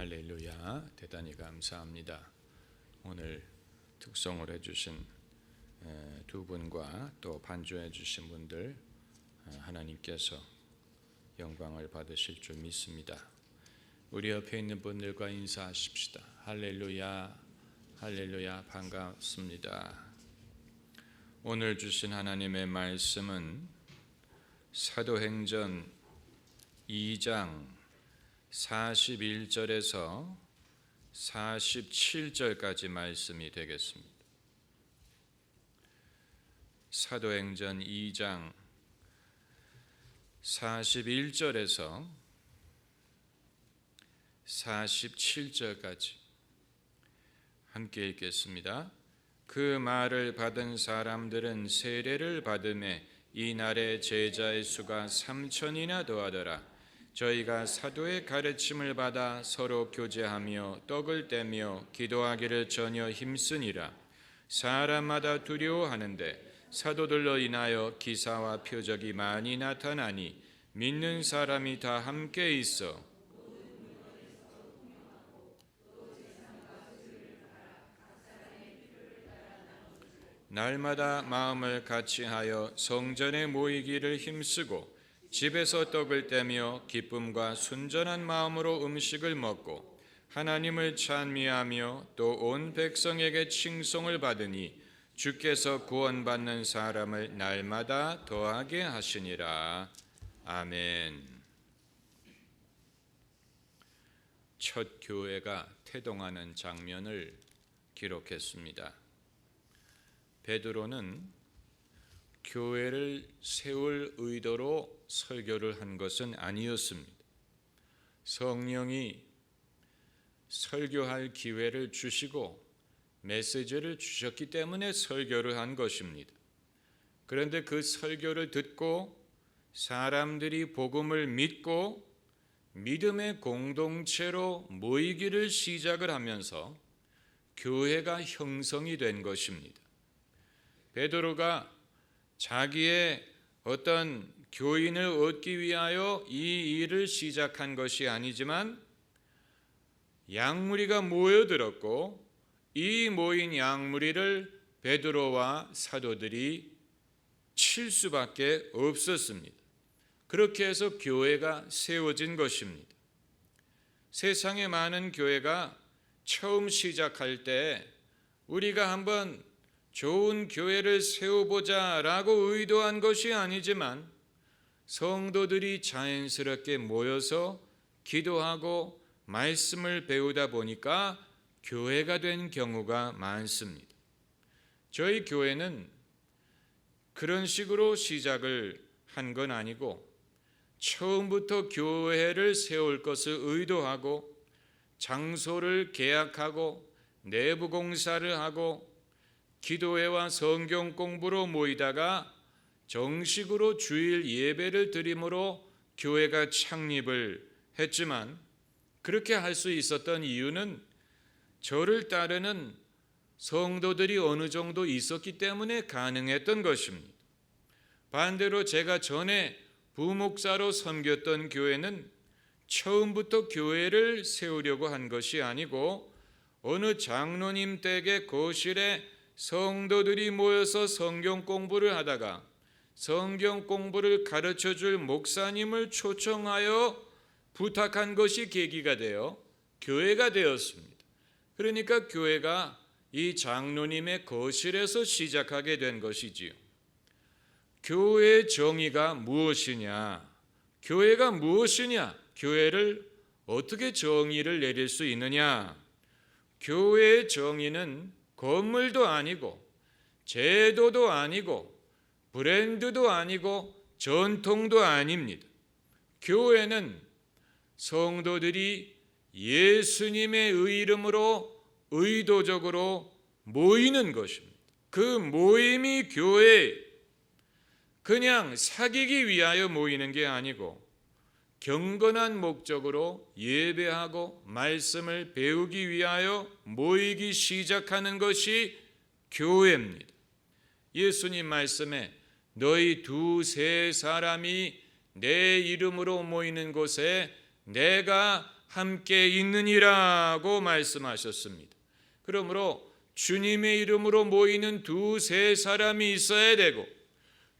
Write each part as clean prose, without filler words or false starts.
할렐루야. 대단히 감사합니다. 오늘 특송을 해주신 두 분과 또 반주해 주신 분들 하나님께서 영광을 받으실 줄 믿습니다. 우리 옆에 있는 분들과 인사하십시다. 할렐루야, 할렐루야, 반갑습니다. 오늘 주신 하나님의 말씀은 사도행전 2장 41절에서 47절까지 말씀이 되겠습니다. 사도행전 2장 41절에서 47절까지 함께 읽겠습니다. 그 말을 받은 사람들은 세례를 받음에 이날의 제자의 수가 3,000이나 더하더라. 저희가 사도의 가르침을 받아 서로 교제하며 떡을 떼며 기도하기를 전혀 힘쓰니라. 사람마다 두려워하는데 사도들로 인하여 기사와 표적이 많이 나타나니 믿는 사람이 다 함께 있어 날마다 마음을 같이하여 성전에 모이기를 힘쓰고 집에서 떡을 떼며 기쁨과 순전한 마음으로 음식을 먹고 하나님을 찬미하며 또 온 백성에게 칭송을 받으니 주께서 구원받는 사람을 날마다 더하게 하시니라. 아멘. 첫 교회가 태동하는 장면을 기록했습니다. 베드로는 교회를 세울 의도로 설교를 한 것은 아니었습니다. 성령이 설교할 기회를 주시고 메시지를 주셨기 때문에 설교를 한 것입니다. 그런데 그 설교를 듣고 사람들이 복음을 믿고 믿음의 공동체로 모이기를 시작을 하면서 교회가 형성이 된 것입니다. 베드로가 자기의 어떤 교인을 얻기 위하여 이 일을 시작한 것이 아니지만 양무리가 모여들었고 이 모인 양무리를 베드로와 사도들이 칠 수밖에 없었습니다. 그렇게 해서 교회가 세워진 것입니다. 세상에 많은 교회가 처음 시작할 때 우리가 한번 좋은 교회를 세워보자라고 의도한 것이 아니지만 성도들이 자연스럽게 모여서 기도하고 말씀을 배우다 보니까 교회가 된 경우가 많습니다. 저희 교회는 그런 식으로 시작을 한 건 아니고 처음부터 교회를 세울 것을 의도하고 장소를 계약하고 내부 공사를 하고 기도회와 성경 공부로 모이다가 정식으로 주일 예배를 드림으로 교회가 창립을 했지만 그렇게 할 수 있었던 이유는 저를 따르는 성도들이 어느 정도 있었기 때문에 가능했던 것입니다. 반대로 제가 전에 부목사로 섬겼던 교회는 처음부터 교회를 세우려고 한 것이 아니고 어느 장로님 댁의 거실에 성도들이 모여서 성경 공부를 하다가 성경 공부를 가르쳐줄 목사님을 초청하여 부탁한 것이 계기가 되어 교회가 되었습니다. 그러니까 교회가 이 장로님의 거실에서 시작하게 된 것이지요. 교회의 정의가 무엇이냐? 교회가 무엇이냐? 교회를 어떻게 정의를 내릴 수 있느냐? 교회의 정의는 건물도 아니고 제도도 아니고 브랜드도 아니고 전통도 아닙니다. 교회는 성도들이 예수님의 이름으로 의도적으로 모이는 것입니다. 그 모임이 교회, 그냥 사귀기 위하여 모이는 게 아니고 경건한 목적으로 예배하고 말씀을 배우기 위하여 모이기 시작하는 것이 교회입니다. 예수님 말씀에 너희 두세 사람이 내 이름으로 모이는 곳에 내가 함께 있느니라고 말씀하셨습니다. 그러므로 주님의 이름으로 모이는 두세 사람이 있어야 되고,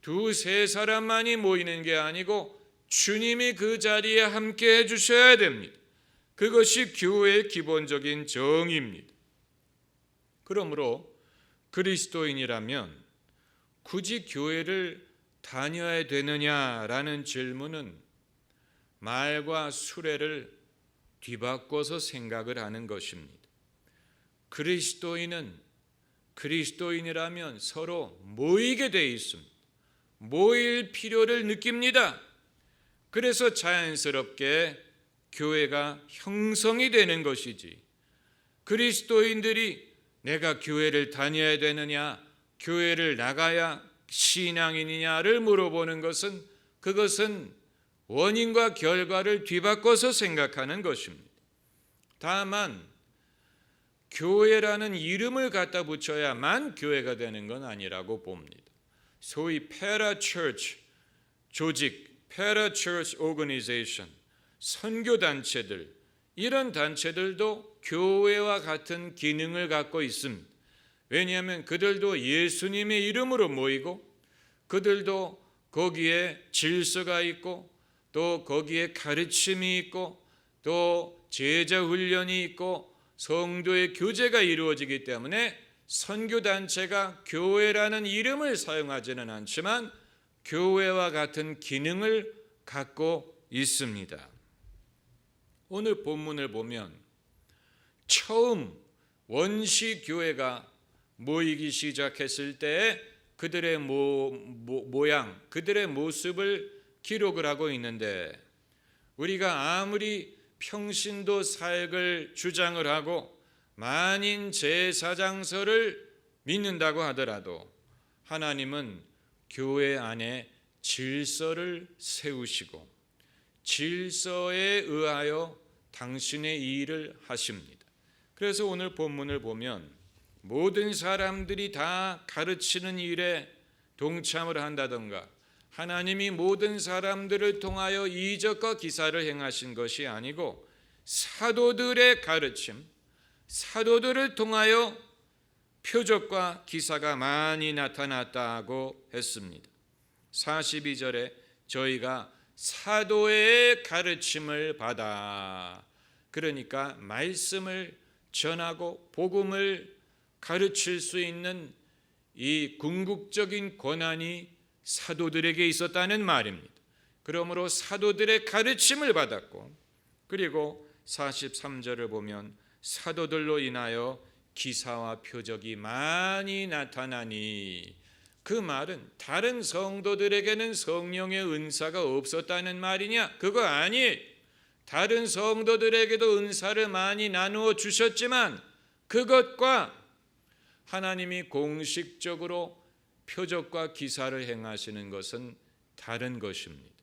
두세 사람만이 모이는 게 아니고 주님이 그 자리에 함께 해주셔야 됩니다. 그것이 교회의 기본적인 정의입니다. 그러므로 그리스도인이라면 굳이 교회를 다녀야 되느냐라는 질문은 말과 수레를 뒤바꿔서 생각을 하는 것입니다. 그리스도인은 그리스도인이라면 서로 모이게 돼 있습니다. 모일 필요를 느낍니다. 그래서 자연스럽게 교회가 형성이 되는 것이지, 그리스도인들이 내가 교회를 다녀야 되느냐, 교회를 나가야 신앙인이냐를 물어보는 것은, 그것은 원인과 결과를 뒤바꿔서 생각하는 것입니다. 다만 교회라는 이름을 갖다 붙여야만 교회가 되는 건 아니라고 봅니다. 소위 패러처치 조직, 패러처치 오거니제이션, 선교단체들, 이런 단체들도 교회와 같은 기능을 갖고 있습니다. 왜냐하면 그들도 예수님의 이름으로 모이고, 그들도 거기에 질서가 있고, 또 거기에 가르침이 있고, 또 제자 훈련이 있고, 성도의 교제가 이루어지기 때문에 선교단체가 교회라는 이름을 사용하지는 않지만 교회와 같은 기능을 갖고 있습니다. 오늘 본문을 보면 처음 원시 교회가 모이기 시작했을 때 그들의 모양, 그들의 모습을 기록을 하고 있는데, 우리가 아무리 평신도 사역을 주장을 하고 만인 제사장서를 믿는다고 하더라도 하나님은 교회 안에 질서를 세우시고 질서에 의하여 당신의 일을 하십니다. 그래서 오늘 본문을 보면 모든 사람들이 다 가르치는 일에 동참을 한다던가, 하나님이 모든 사람들을 통하여 이적과 기사를 행하신 것이 아니고 사도들의 가르침, 사도들을 통하여 표적과 기사가 많이 나타났다고 했습니다. 42절에 저희가 사도의 가르침을 받아, 그러니까 말씀을 전하고 복음을 가르칠 수 있는 이 궁극적인 권한이 사도들에게 있었다는 말입니다. 그러므로 사도들의 가르침을 받았고, 그리고 43절을 보면 사도들로 인하여 기사와 표적이 많이 나타나니, 그 말은 다른 성도들에게는 성령의 은사가 없었다는 말이냐? 그거 아니에요. 다른 성도들에게도 은사를 많이 나누어 주셨지만 그것과 하나님이 공식적으로 표적과 기사를 행하시는 것은 다른 것입니다.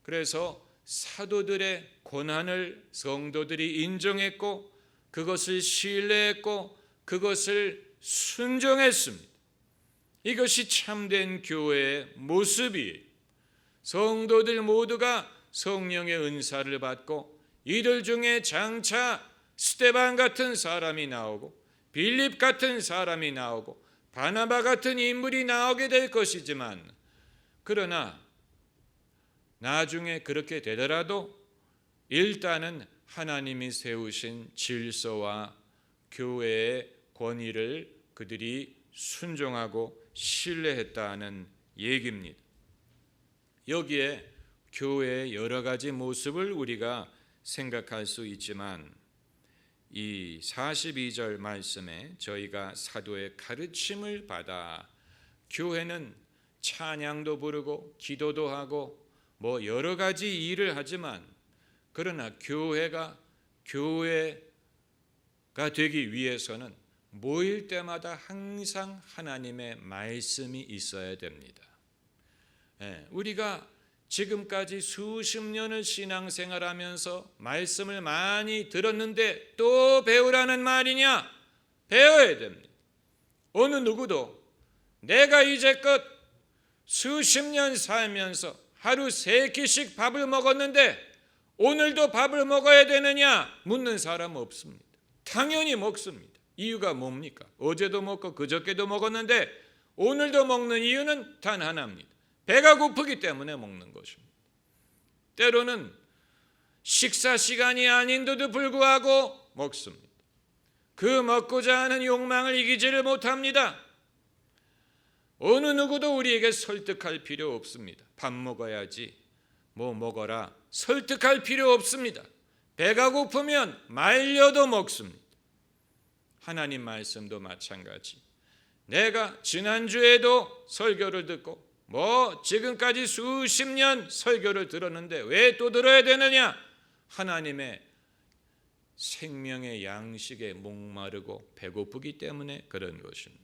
그래서 사도들의 권한을 성도들이 인정했고, 그것을 신뢰했고, 그것을 순종했습니다. 이것이 참된 교회의 모습이에요. 성도들 모두가 성령의 은사를 받고, 이들 중에 장차 스데반 같은 사람이 나오고 빌립 같은 사람이 나오고 바나바 같은 인물이 나오게 될 것이지만, 그러나 나중에 그렇게 되더라도 일단은 하나님이 세우신 질서와 교회의 권위를 그들이 순종하고 신뢰했다는 얘기입니다. 여기에 교회의 여러 가지 모습을 우리가 생각할 수 있지만, 이 42절 말씀에 저희가 사도의 가르침을 받아, 교회는 찬양도 부르고 기도도 하고 뭐 여러 가지 일을 하지만, 그러나 교회가 되기 위해서는 모일 때마다 항상 하나님의 말씀이 있어야 됩니다. 우리가 지금까지 수십 년을 신앙생활하면서 말씀을 많이 들었는데 또 배우라는 말이냐? 배워야 됩니다. 어느 누구도 내가 이제껏 수십 년 살면서 하루 3끼씩 밥을 먹었는데 오늘도 밥을 먹어야 되느냐 묻는 사람은 없습니다. 당연히 먹습니다. 이유가 뭡니까? 어제도 먹고 그저께도 먹었는데 오늘도 먹는 이유는 단 하나입니다. 배가 고프기 때문에 먹는 것입니다. 때로는 식사 시간이 아닌데도 불구하고 먹습니다. 그 먹고자 하는 욕망을 이기지를 못합니다. 어느 누구도 우리에게 설득할 필요 없습니다. 밥 먹어야지, 뭐 먹어라, 설득할 필요 없습니다. 배가 고프면 말려도 먹습니다. 하나님 말씀도 마찬가지. 내가 지난주에도 설교를 듣고 지금까지 수십 년 설교를 들었는데 왜 또 들어야 되느냐? 하나님의 생명의 양식에 목마르고 배고프기 때문에 그런 것입니다.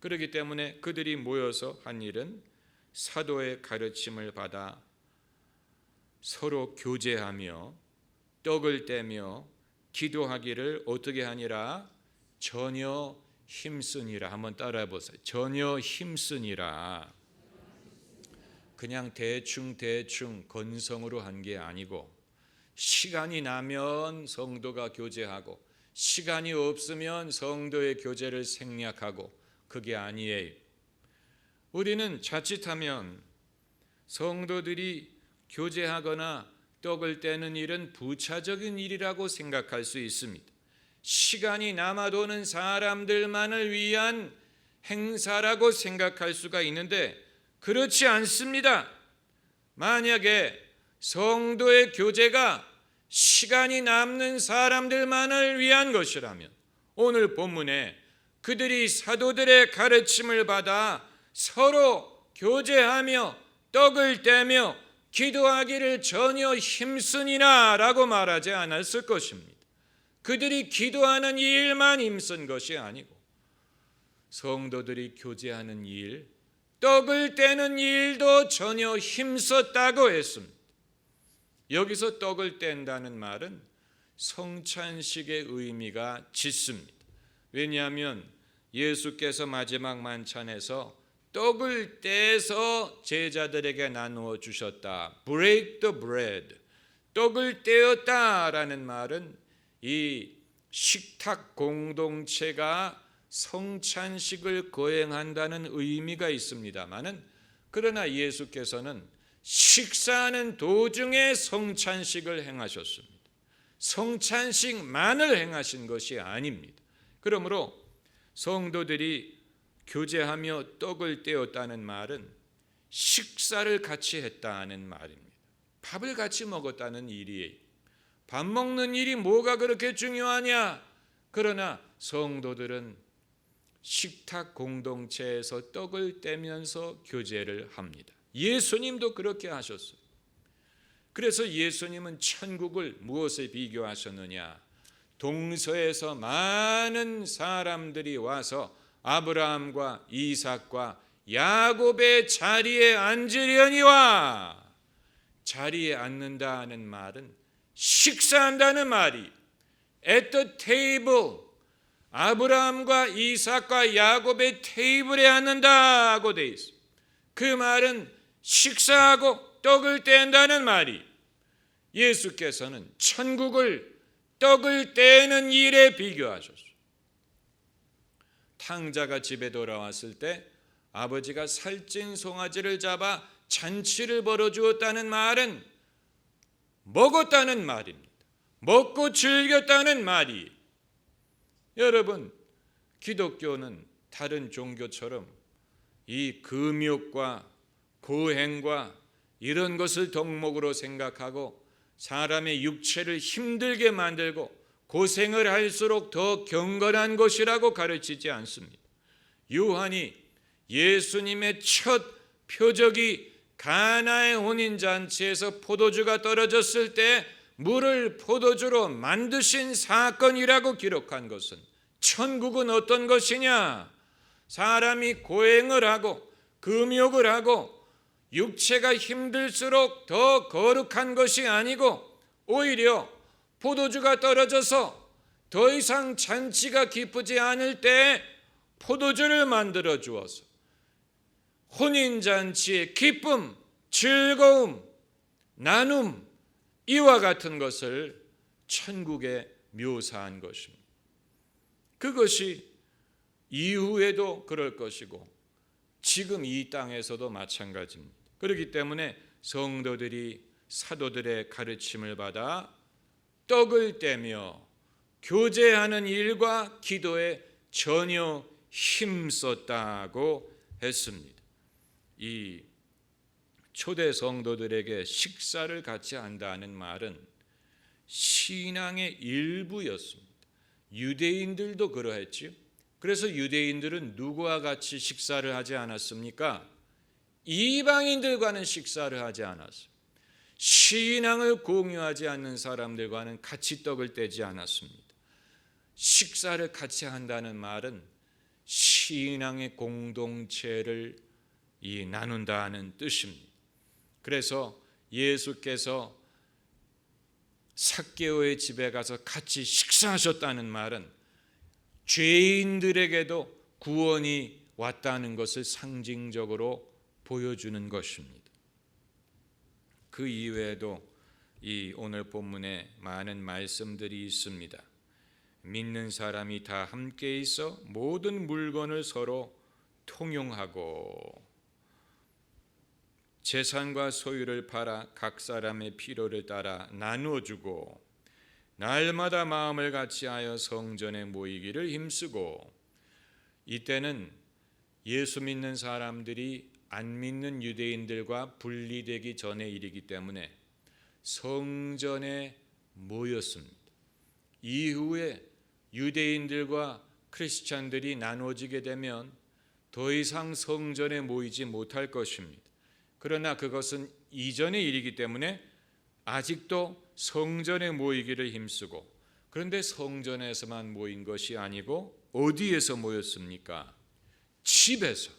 그렇기 때문에 그들이 모여서 한 일은 사도의 가르침을 받아 서로 교제하며 떡을 떼며 기도하기를 어떻게 하니라? 전혀 힘쓰니라. 한번 따라해 보세요. 전혀 힘쓰니라. 그냥 대충 건성으로 한 게 아니고 시간이 나면 성도가 교제하고 시간이 없으면 성도의 교제를 생략하고 그게 아니에요. 우리는 자칫하면 성도들이 교제하거나 떡을 떼는 일은 부차적인 일이라고 생각할 수 있습니다. 시간이 남아도는 사람들만을 위한 행사라고 생각할 수가 있는데 그렇지 않습니다. 만약에 성도의 교제가 시간이 남는 사람들만을 위한 것이라면 오늘 본문에 그들이 사도들의 가르침을 받아 서로 교제하며 떡을 떼며 기도하기를 전혀 힘쓰니라 라고 말하지 않았을 것입니다. 그들이 기도하는 일만 힘쓴 것이 아니고 성도들이 교제하는 일, 떡을 떼는 일도 전혀 힘썼다고 했습니다. 여기서 떡을 뗀다는 말은 성찬식의 의미가 짙습니다. 왜냐하면 예수께서 마지막 만찬에서 떡을 떼서 제자들에게 나누어 주셨다. Break the bread. 떡을 떼었다라는 말은 이 식탁 공동체가 성찬식을 거행한다는 의미가 있습니다마는 그러나 예수께서는 식사하는 도중에 성찬식을 행하셨습니다. 성찬식만을 행하신 것이 아닙니다. 그러므로 성도들이 교제하며 떡을 떼었다는 말은 식사를 같이 했다는 말입니다. 밥을 같이 먹었다는 일이에요. 밥 먹는 일이 뭐가 그렇게 중요하냐? 그러나 성도들은 식탁 공동체에서 떡을 떼면서 교제를 합니다. 예수님도 그렇게 하셨어요. 그래서 예수님은 천국을 무엇에 비교하셨느냐? 동서에서 많은 사람들이 와서 아브라함과 이삭과 야곱의 자리에 앉으려니와, 자리에 앉는다는 말은 식사한다는 말이 at the table, 아브라함과 이삭과 야곱의 테이블에 앉는다고 돼 있어요. 그 말은 식사하고 떡을 뗀다는 말이, 예수께서는 천국을 떡을 떼는 일에 비교하셨어요. 탕자가 집에 돌아왔을 때 아버지가 살찐 송아지를 잡아 잔치를 벌어주었다는 말은 먹었다는 말입니다. 먹고 즐겼다는 말이. 여러분, 기독교는 다른 종교처럼 이 금욕과 고행과 이런 것을 덕목으로 생각하고 사람의 육체를 힘들게 만들고 고생을 할수록 더 경건한 것이라고 가르치지 않습니다. 요한이 예수님의 첫 표적이 가나의 혼인잔치에서 포도주가 떨어졌을 때 물을 포도주로 만드신 사건이라고 기록한 것은, 천국은 어떤 것이냐? 사람이 고행을 하고 금욕을 하고 육체가 힘들수록 더 거룩한 것이 아니고 오히려 포도주가 떨어져서 더 이상 잔치가 기쁘지 않을 때 포도주를 만들어 주어서 혼인잔치의 기쁨, 즐거움, 나눔, 이와 같은 것을 천국에 묘사한 것입니다. 그것이 이후에도 그럴 것이고 지금 이 땅에서도 마찬가지입니다. 그렇기 때문에 성도들이 사도들의 가르침을 받아 떡을 떼며 교제하는 일과 기도에 전혀 힘썼다고 했습니다. 이 초대 성도들에게 식사를 같이 한다는 말은 신앙의 일부였습니다. 유대인들도 그러했지요. 그래서 유대인들은 누구와 같이 식사를 하지 않았습니까? 이방인들과는 식사를 하지 않았어요. 신앙을 공유하지 않는 사람들과는 같이 떡을 떼지 않았습니다. 식사를 같이 한다는 말은 신앙의 공동체를 나눈다는 뜻입니다. 그래서 예수께서 삭개오의 집에 가서 같이 식사하셨다는 말은 죄인들에게도 구원이 왔다는 것을 상징적으로 보여주는 것입니다. 그 이외에도 이 오늘 본문에 많은 말씀들이 있습니다. 믿는 사람이 다 함께 있어 모든 물건을 서로 통용하고 재산과 소유를 팔아 각 사람의 필요를 따라 나누어주고 날마다 마음을 같이하여 성전에 모이기를 힘쓰고. 이때는 예수 믿는 사람들이 안 믿는 유대인들과 분리되기 전의 일이기 때문에 성전에 모였습니다. 이후에 유대인들과 크리스찬들이 나눠지게 되면 더 이상 성전에 모이지 못할 것입니다. 그러나 그것은 이전의 일이기 때문에 아직도 성전에 모이기를 힘쓰고, 그런데 성전에서만 모인 것이 아니고 어디에서 모였습니까? 집에서.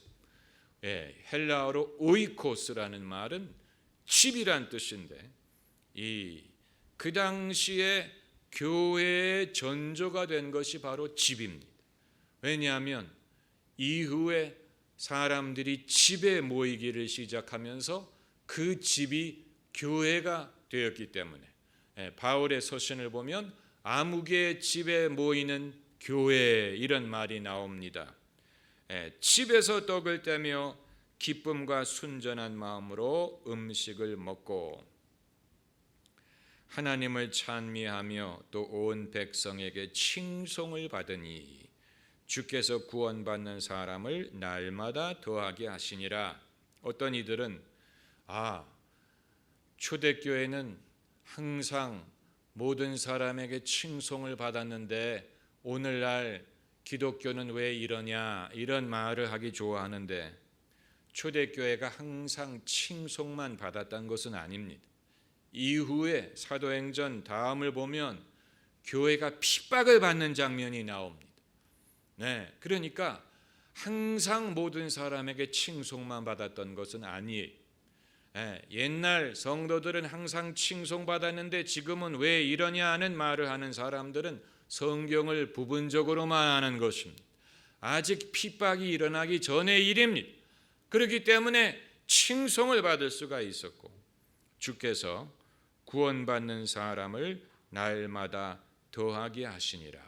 헬라어로 오이코스라는 말은 집이란 뜻인데 그 당시에 교회의 전조가 된 것이 바로 집입니다. 왜냐하면 이후에 사람들이 집에 모이기를 시작하면서 그 집이 교회가 되었기 때문에 바울의 서신을 보면 아무개 집에 모이는 교회 이런 말이 나옵니다. 집에서 떡을 떼며 기쁨과 순전한 마음으로 음식을 먹고 하나님을 찬미하며 또 온 백성에게 칭송을 받으니 주께서 구원받는 사람을 날마다 더하게 하시니라. 어떤 이들은 초대교회는 항상 모든 사람에게 칭송을 받았는데 오늘날 기독교는 왜 이러냐 이런 말을 하기 좋아하는데 초대교회가 항상 칭송만 받았다는 것은 아닙니다. 이후에 사도행전 다음을 보면 교회가 핍박을 받는 장면이 나옵니다. 그러니까 항상 모든 사람에게 칭송만 받았던 것은 아니에요. 옛날 성도들은 항상 칭송받았는데 지금은 왜 이러냐 하는 말을 하는 사람들은 성경을 부분적으로만 아는 것입니다. 아직 핍박이 일어나기 전의 일입니다. 그렇기 때문에 칭송을 받을 수가 있었고 주께서 구원받는 사람을 날마다 더하게 하시니라.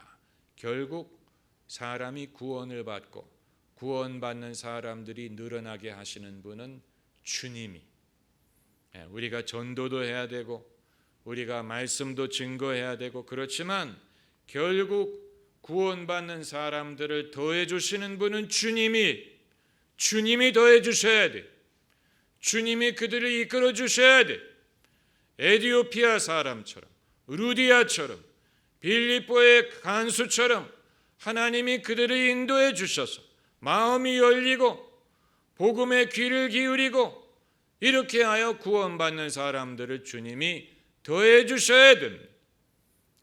결국 사람이 구원을 받고 구원받는 사람들이 늘어나게 하시는 분은 주님이. 우리가 전도도 해야 되고 우리가 말씀도 증거해야 되고 그렇지만 결국 구원받는 사람들을 더해 주시는 분은 주님이 더해 주셔야 돼. 주님이 그들을 이끌어 주셔야 돼. 에티오피아 사람처럼 루디아처럼 빌립보의 간수처럼 하나님이 그들을 인도해 주셔서 마음이 열리고 복음의 귀를 기울이고 이렇게 하여 구원받는 사람들을 주님이 더해 주셔야 됩니다.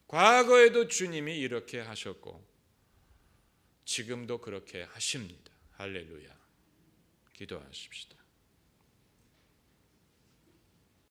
과거에도 주님이 이렇게 하셨고 지금도 그렇게 하십니다. 할렐루야. 기도하십시다.